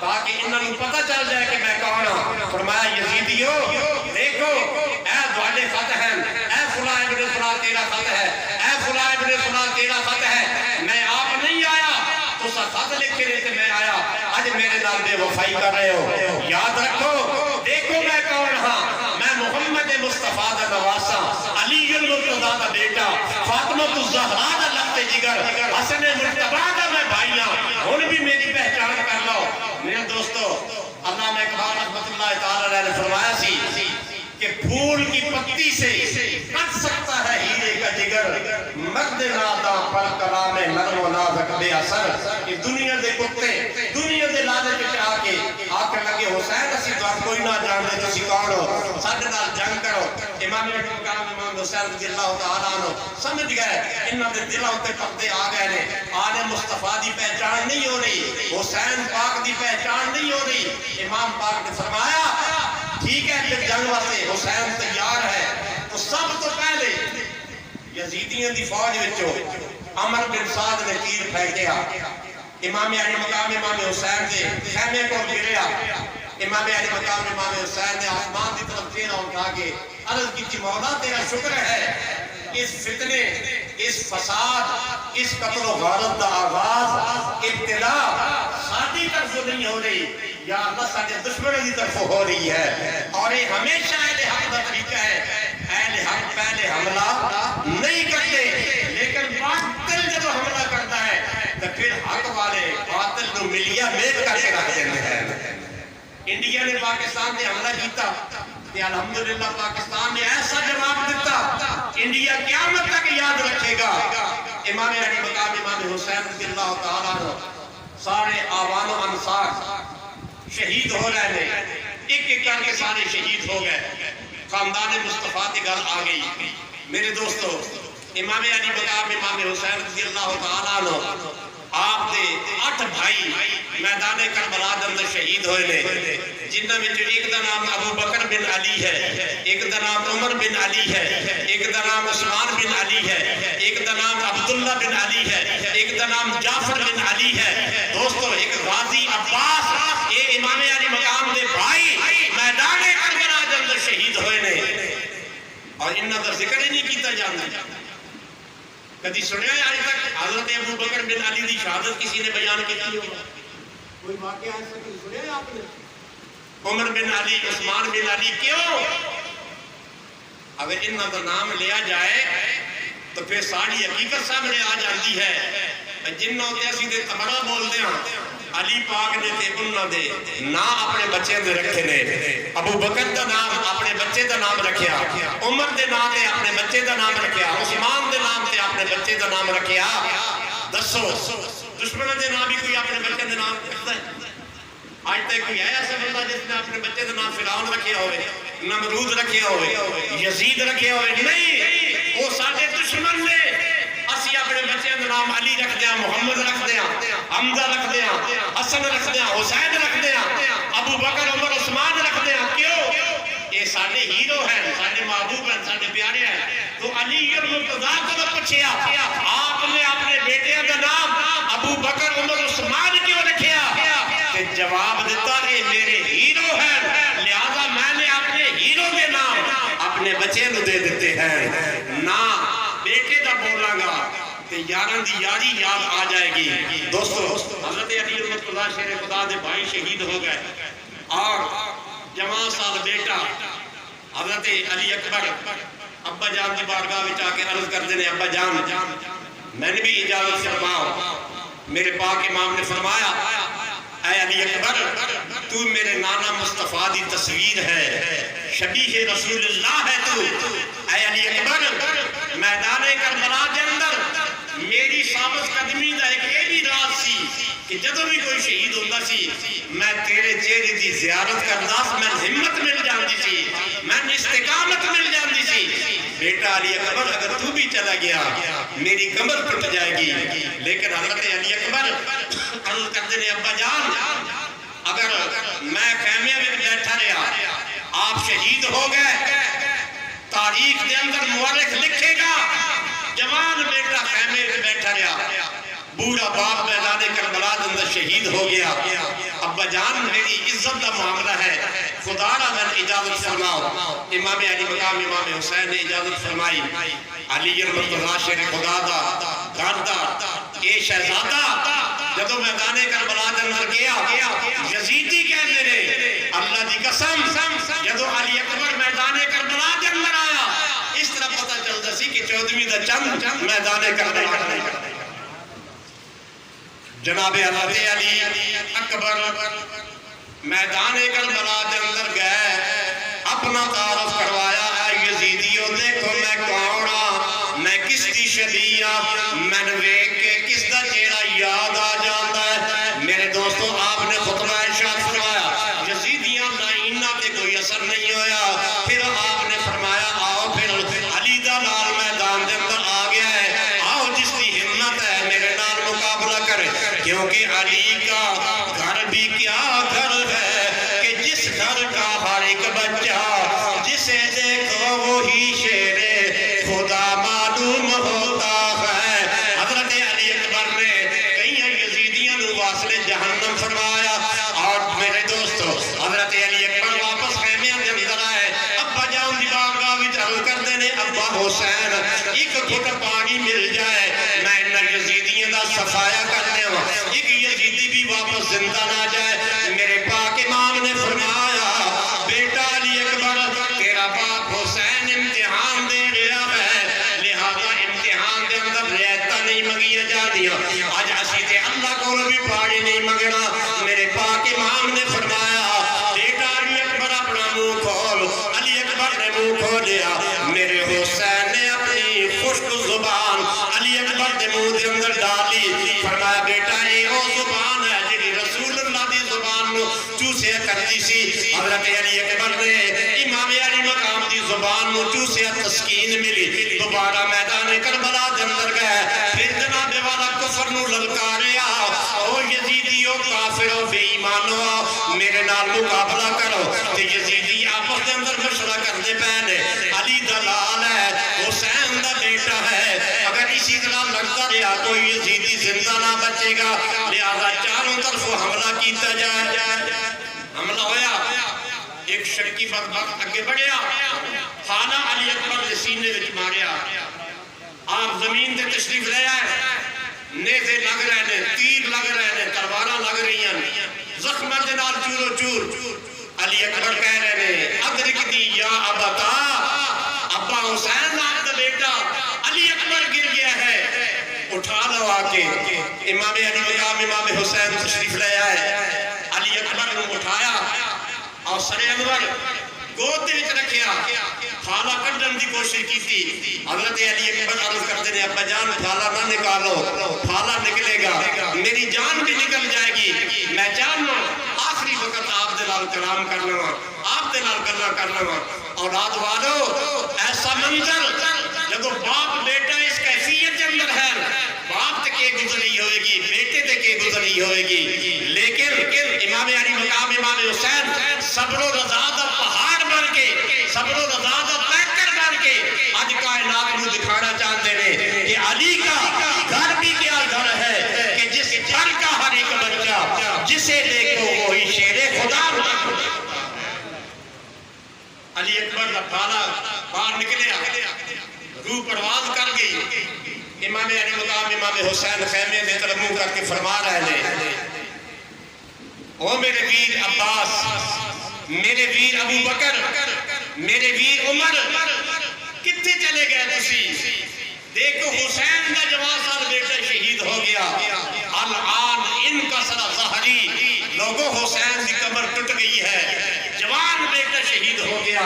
تاکہ انہوں پتہ چل جائے کہ میں کون ہوں۔ فرمایا یزیدیو دیکھو اے دوالے خط ہیں، اے فلاں ابن فلاں تیرا خط ہے، اے فلاں ابن فلاں تیرا خط ہے، میں آپ نہیں آیا تو سا خط لکھ کے لیتے میں آیا، آج میرے نال بے وفائی کر رہے ہو۔ یاد رکھو دیکھو میں کون ہاں، میں محمد مصطفیٰ دا نواسا، علی المرتضیٰ دا بیٹا، فاطمہ الزہرا دا لخت جگر، حسن مرتبہ دا میں بھائیاں، ہن بھی میری پہچان کر لو۔ میرے دوستو علامہ اقبال رحمت اللہ تعالیٰ نے فرمایا سی کہ پھول کی پتی سے کٹ سکتا ہے ہیرے کا جگر، مرد ناداں پر کلام نرم و نازک بے اثر۔ کہ دنیا دے کتے دنیا دے لالچ وچ آ کے آکھن لگے حسین اسی تو کوئی نہ جانتے تسی کون ہو، ساڈے نال جنگ کرو۔ امام علی مقام امام حسین رضی اللہ تعالیٰ عنہ سمجھ گئے انہاں دے دلاں تے پردے آ گئے نے، آل مصطفیٰ دی پہچان نہیں ہو رہی، حسین پاک دی پہچان نہیں ہو رہی۔ امام پاک نے فرمایا ٹھیک ہے پھر جنگ واسطے حسین تیار ہے، تو سب تو پہلے یزیدیاں دی فوج وچوں عمر بن سعد نے تیر پھینکیا، امام علی مقام امام حسین دے خیمے کو گریا۔ امام علی مقام امام حسین نے آسمان دی طرف چہرہ اٹھا کے عرض کی تھی مولا تیرا شکر ہے اس فتنے، اس فساد، اس قتل و غارت دا آغاز ابتلا ساری طرف نہیں ہو رہی، یا اللہ ساڑھے دشمن کی طرف ہو رہی ہے، اور یہ ہمیشہ اہل حق دا طریقہ ہے۔ اہل حق پہلے حملہ نہیں کرتے، لیکن باطل جب حملہ کرتا ہے تو پھر حق والے باطل کو ملیا میل کر کے رکھ دیتے ہیں۔ انڈیا نے پاکستان نے حملہ کیتا کہ الحمدللہ پاکستان نے ایسا جواب دیتا، انڈیا قیامت تک یاد رکھے گا۔ امام علی مقام امام حسین رضی اللہ تعالیٰ عنہ سارے آوان و انصار شہید ہو رہے ہیں، ایک ایک کر کے سارے شہید ہو گئے، خاندان مصطفیٰ کی گل آ گئی۔ میرے دوستو امام علی مقام امام حسین رضی اللہ تعالیٰ عنہ آپ دے 8 بھائی میدان کربلا دے اندر شہید ہوئے نے، جنہاں میں ایک دا نام ابو بکر بن علی ہے، ایک دا نام عمر بن علی ہے، ایک دا نام عثمان بن علی ہے، ایک دا نام عبداللہ بن علی ہے، ایک دا نام جعفر بن علی ہے۔ دوستو ایک غازی عباس، یہ امام علی مقام دے بھائی میدان کربلا دے اندر شہید ہوئے نے، اور انہاں دا ذکر ہی نہیں کیتا جانا۔ کدی سنیا ہے آج تک حضرت ابو بکر بن علی دی شہادت کسی نے بیان کی ہوگا؟ کوئی واقعہ ایسا کسی سنیا ہے آپ نے؟ عمر بن علی، عثمان بن علی، کیوں؟ اگر انہاں دا نام لیا جائے تو پھر ساری حقیقت سامنے آ جاتی ہے۔ جنہوں تے اسی دے تبڑا بول دے ہاں، علی پاک نے تے انہاں دے نا اپنے بچے دے رکھے نے، ابو بکر دا نام اپنے بچے دا نام رکھیا، عمر دے نام تے اپنے بچے دا نام رکھیا، عثمان دے نام تے اپنے بچے دا نام رکھیا۔ دسو دشمنوں دے نام بھی کوئی اپنے بچے دے نام رکھتا ہے؟ آج تک کوئی ہے ایسا بندہ جس نے اپنے بچے دا نام فرعون رکھیا ہوئے، نمرود رکھیا ہوئے، یزید رکھیا ہوئے؟ نہیں، وہ سارے دشمن نے۔ اسی اپنے بچے دا نام علی رکھ دیا، محمد رکھ دیا، حمزہ رکھ دیا، حسن رکھ دیا، حسین رکھ دیا، ابو بکر عمر عثمان رکھ دیا۔ کیوں؟ یہ سارے ہیرو ہیں، سارے محبوب ہیں، سارے پیارے ہیں۔ تو علی المرتضیٰ کو پوچھیا آپ نے اپنے بیٹے دا نام ابو بکر عمر عثمان کیوں رکھیا؟ کہ جواب دیتا کہ میرے ہیرو ہیں، لہذا میں نے اپنے ہیرو کے نام اپنے بچے نو دے دیتے ہیں، نہ بیٹے دا بولاں گا کہ یاران دی یاری یاد آ جائے گی۔ دوستو حضرت علی المرتضیٰ شیر خدا دے بھائی شہید ہو گئے، اور جوان سال بیٹا حضرت علی اکبر ابا جان دی بارگاہ وچ آ کے عرض کر دینے، ابا جان میں نے بھی اجازت فرماؤ۔ میرے پاک امام نے فرمایا اے علی اکبر تو میرے نانا مصطفیٰ دی تصویر ہے، شبیہ رسول اللہ ہے تو۔ اے علی اکبر میدان کربلا دے اندر میری ثابت قدمی دا ایک یہ بھی راز سی کہ جدوں بھی کوئی شہید ہوتا سی میں تیرے چہرے دی زیارت کردا، میں ہمت مل جاندی سی، میں استقامت مل جاندی سی۔ بیٹا علی اکبر اگر تو بھی چلا گیا میری کمر ٹوٹ جائے گی۔ لیکن حضرت علی اکبر عرض کرتے نے ابا جان اگر میں خیمے میں بیٹھا رہا، آپ شہید ہو گئے، تاریخ دے اندر مورخ لکھے گا بیٹھا رہا بوڑھا باپ میدان کربلا کے اندر شہید ہو گیا ابا جان میری عزت کا معاملہ ہے خدا را میں اجازت فرماؤ امام علی مقام امام حسین نے اجازت فرمائی علی المرتضی شیر خدا دا گھر اے شہزادہ جدو میدان کربلا کے اندر گیا یزیدی کہنے نے اللہ دی قسم جدو علی اکبر میدان کربلا کے اندر آیا اس طرح پتہ چلتا سی کہ 14ویں دا چند میدان کربلا جناب حضرت علی اکبر میدان کربلا کے اندر گئے اپنا تعارف کروایا اے یزیدیو دیکھو میں کون ہاں میں کس دی شبیہ میں نے ویکھ کے کس دا چہرہ یاد آ جاتا ہے میرے دوستو آپ نے خطبہ ارشاد فرمایا یزیدیاں لائنہ تے کوئی اثر نہیں ہویا پھر آپ نے فرمایا آؤ پھر علی دا لال میدان دے اندر آ گیا ہے آؤ جس دی ہمت ہے میرے نال مقابلہ کرے کیونکہ علی کا گھر بھی کیا گھر ہے کہ جس گھر کا ہر ایک بچہ جسے دیکھو وہی شیر خدا معلوم ہوتا ہے حضرت علی اکبر نے کئی یزیدیاں نو واصل جہنم فرمایا اور میرے دوستو حضرت علی اکبر واپس خیمیاں دے اندر آئے ابا جان دی بارگاہ وچ عرض کردے نے ابا حسین ایک گھٹ پانی مل جائے میں ان یزیدیاں دا صفایا کرنے ہوں ایک یزیدی بھی واپس زندہ نہ جائے میرے پاک امام نے فرمایا بیٹا علی اکبر تیرا باپ حسین امتحان دے رہا ہے لہذا امتحان دے اندر ریتہ نہیں مگیا جا دیا آج اسی تے اللہ کو بھی پاڑی نہیں مگنا میرے پاک امام نے فرمایا بیٹا علی اکبر اپنا منہ کھول علی اکبر نے منہ کھولیا میرے حسین نے اپنی خشک زبان علی اکبر دے منہ دے اندر ڈالی فرمایا بیٹا یہ وہ زبان ہے جی رسول اللہ دی زبان نو چوسے کرتی سی حضرت علی اکبر نے امام علی مقام دی زبان نو چوسے تسکین ملی دوبارہ میدان کربلا دے اندر گئے پھر جناب والا کفر نو للکاریا او یزیدیو کافرو بے ایمانو میرے نال مقابلہ کرو تے یزیدی آپس دے اندر مشورہ کرتے پہنے علی دلال ہے حسین دا بیٹا ہے اگر اسی طرح لگتا رہا کوئی یزیدی زندہ نہ بچے گا لہذا چاروں طرف حملہ کیتا جائے حملہ ہویا ایک شرکی بدبخت اگے بڑھیا خانہ علی اکبر دے سینے وچ ماریا آپ زمین دے تشریف لے آئے نیزے لگ رہے ہیں تیر لگ رہے ہیں تلواراں لگ رہی ہیں زخمہ دے نال چورو چور علی اکبر کہہ رہے ہیں ادرک دی یا ابتا ابا حسین آپ دا بیٹا علی اکبر گر گیا ہے اٹھا لو آکے امام علی مقام امام حسین تشریف لے آئے علی اکبر نے اٹھایا اور سر انور گود دے وچ رکھیا پھالا کڈن دی کوشش کی تھی حضرت علی اکبر عرض کرتے ہیں ابا جان پھالا نہ نکالو پھالا نکلے گا میری جان بھی نکل جائے گی میں جاننا آخری وقت آپ دے نال کلام کرنا آپ دے نال گلاں کرنا اولاد والو ایسا منظر جب باپ بیٹا اس کیفیت کے اندر ہے باپ تے کے گزری ہوئے گی بیٹے تے کے گزری ہوئے گی لیکن امام علی مقام امام حسین صبر و رضا دا پہاڑ بن کے صبر و رضا دا پیکر بن کے آج کائنات کو دکھانا چاہتے ہیں کہ علی کا گھر بھی کیا گھر ہے کہ جس گھر کا ہر ایک بچہ جسے دیکھو وہی شیر خدا علی اکبر کا پھالا باہر نکلے روح پرواز کر گئی امام علی مقام امام حسین خیمے دے طرف منہ کر کے فرما رہے ہیں او میرے ویر عباس میرے ویر ابو بکر میرے ویر عمر کتنے چلے گئے تسی دیکھو حسین کا جوان سال بیٹا شہید ہو گیا الان ان کا سرا ظہری لوگوں حسین کی کمر ٹوٹ گئی ہے جوان بیٹا شہید ہو گیا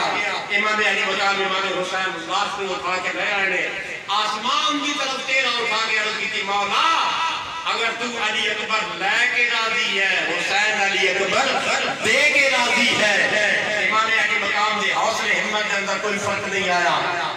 امام علی مقام امام حسین لاش کو اٹھا کے لے آئے آسمان کی طرف تیرا اٹھا کے عرض کی تھی مولا اگر تو علی اکبر لے کے راضی ہے حسین علی اکبر دے کے راضی ہے امام علی مقام دے حوصلے ہمت کے اندر کوئی فرق نہیں آیا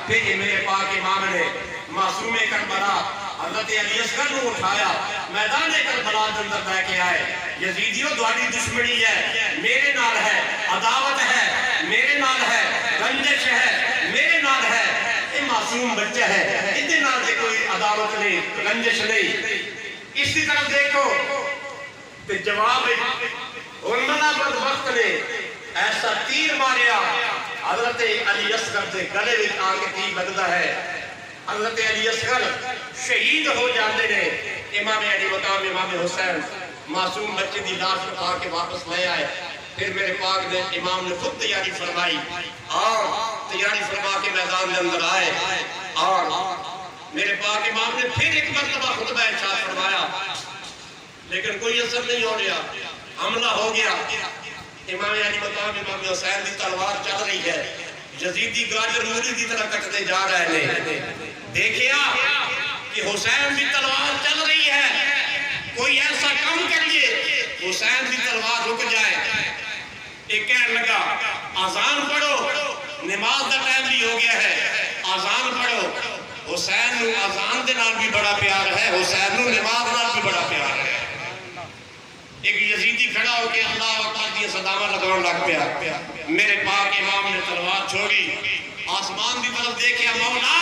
پھر میرے پاک امام نے معصوم کربلا حضرت علی اصغر کو اٹھایا میدان کربلا کے اندر لے کے آئے یزیدیوں دواری دشمنی ہے میرے نال ہے عداوت ہے میرے نال ہے رنجش ہے میرے نال ہے یہ معصوم بچہ ہے، اتنے نال دے کوئی عداوت نہیں، رنجش نہیں۔ اس کی طرف دیکھو تو جواب انہوں بدبخت نے ایسا تیر ماریا، حضرت علی اصغر دے گلے وچ آ کے تیر لگدا ہے، حضرت علی اصغر شہید ہو جاتے نے۔ امام علی مقام امام حسین معصوم بچے دی لاش اٹھا کے واپس لے آئے۔ پھر میرے پاک نے امام نے خود تیاری فرمائی اور تیاری فرما کے میدان کے اندر آئے، اور میرے پاک امام نے پھر ایک مرتبہ خطبہ ارشاد فرمایا، لیکن کوئی اثر نہیں ہو رہا، حملہ ہو گیا۔ امام علی مقام امام حسین کی تلوار چل رہی ہے، یزیدی گاجر موری کی طرح کٹتے جا رہے ہیں۔ دیکھیا کہ حسین کی تلوار چل رہی ہے، کوئی ایسا کام کریے حسین کی تلوار رک جائے۔ ایک کہنے لگا آزان پڑھو، نماز دا ٹائم بھی ہو گیا ہے، آزان پڑھو۔ حسین نو آزان دے نال بھی بڑا پیار ہے، حسین نو نماز نال بھی بڑا پیار ہے۔ ایک یزیدی کھڑا ہو کے اللہ اکبر دی صداواں لگاؤن لگ پیا۔ میرے پاک امام نے تلوار چھوڑی، آسمان دی طرف دیکھیا، مولا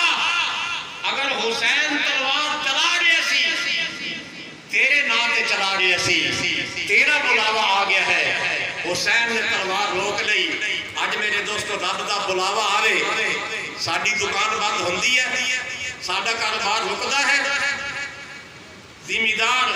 اگر حسین تلوار چلا رہے سی، تیرے نام تے چلا رہے سی، تیرا بلاوا آ گیا ہے۔ حسین نے تلوار روک لئی۔ اج میرے دوستو رب دا بلاوا آوے، ساڈی دکان بند ہوندی ہے، ساڈا کاروبار رکدا ہے، زمیندار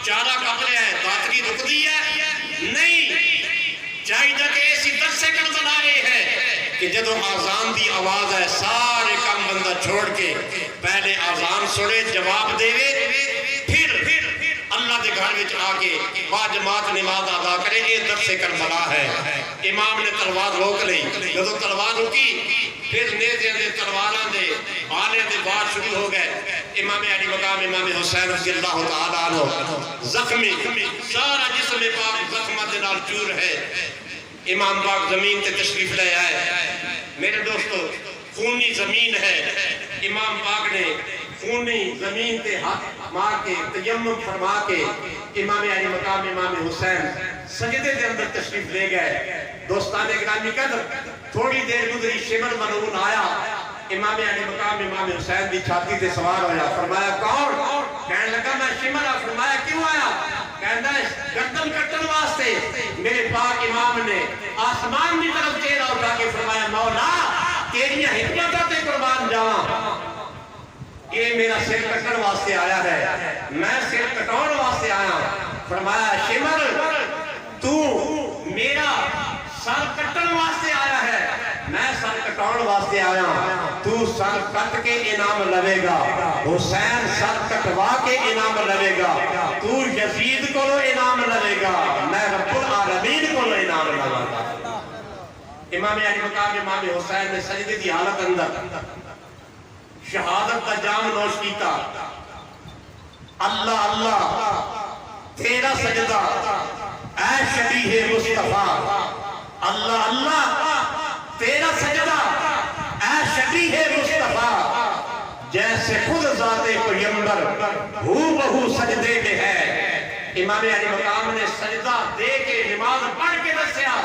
چارہ کپ رہا ہے، داتری رک دی ہے، نہیں چاہیے کہ ایسی درس کر بنا رہے ہیں کہ جدو آزان دی آواز ہے سارے کام بندہ چھوڑ کے پہلے آزان سنے، جواب دے، پھر اللہ دے گھر وچ آ کے با جماعت نماز ادا کرے۔ یہ درس کربلا ہے۔ امام نے تلوار روک لئی، جدو تلوار رکی پھر نیزے دے تلواراں دے آلے دے بار شروع ہو گئے۔ امام علی مقام امام حسین رضی اللہ تعالیٰ عنہ زخمی، سارا جسم پاک زخمہ دے نال چور ہے۔ امام پاک زمین تے تشریف لے آئے۔ میرے دوستو خونی زمین ہے، امام پاک نے خونی زمین تے ہاتھ مار کے تیمم فرما کے امام علی مقام امام حسین سجدے دے اندر تشریف لے گئے۔ دوستان گرامی قدر تھوڑی دیر گزری، شمر ملعون آیا، امام علی مقام امام حسین دی چھاتی تے سوار ہویا، فرمایا کون؟ کہنے لگا میں شمر ہوں۔ فرمایا کیوں آیا؟ کہنا ہے گردن کٹن واسطے۔ میرے پاک امام نے آسمان کی طرف چہرہ اٹھا کے فرمایا مولا تیری حکمتوں تے قربان جاواں، یہ میرا سر کٹن واسطے آیا ہے، میں سر کٹاؤن واسطے آیا۔ فرمایا شمر تو میرا سر کٹن واسطے آیا ہے، میں سر کٹاؤن واسطے آیا، تو سر کٹ کے انعام لوے گا، حسین سر کٹوا کے انعام لوے گا، تو یزید کو انعام لوے گا، میں رب العالمین کو انعام لوا گا۔ امام علی مقام امام حسین نے سجدے دی حالت اندر شہادت کا جام نوش کیتا۔ اللہ اللہ تیرا سجدہ اے شبیہ مصطفیٰ، اللہ اللہ تیرا سجدہ اے شبیہ مصطفیٰ، جیسے خود ذات پیغمبر ہو بہو سجدے میں ہے۔ امام علی مقام نے سجدہ دے کے نماز پڑھ کے دسیا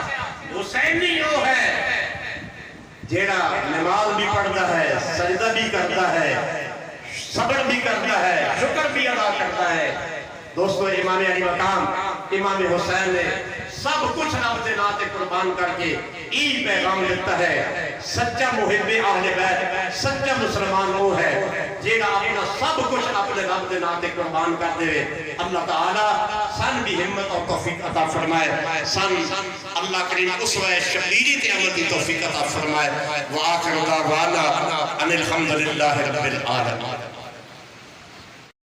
حسینی وہ ہے جیڑا نماز بھی پڑھتا ہے، سجدہ بھی کرتا ہے، صبر بھی کرتا ہے، شکر بھی ادا کرتا ہے۔ دوستو امام علی مقام امام حسین نے سب کچھ رب دے نام تے قربان کر کے یہ پیغام دیتا ہے، سچا محب اہل بیت، سچا مسلمان وہ ہے جیڑا اپنا سب کچھ اپنے رب دے نام تے قربان کر دے۔ اللہ تعالیٰ سن بھی ہمت اور توفیق عطا فرمائے، سن اللہ کریم اسوہ شبیری تے عمل دی توفیق عطا فرمائے۔ وآخر دعوانا ان الحمدللہ رب العالمین۔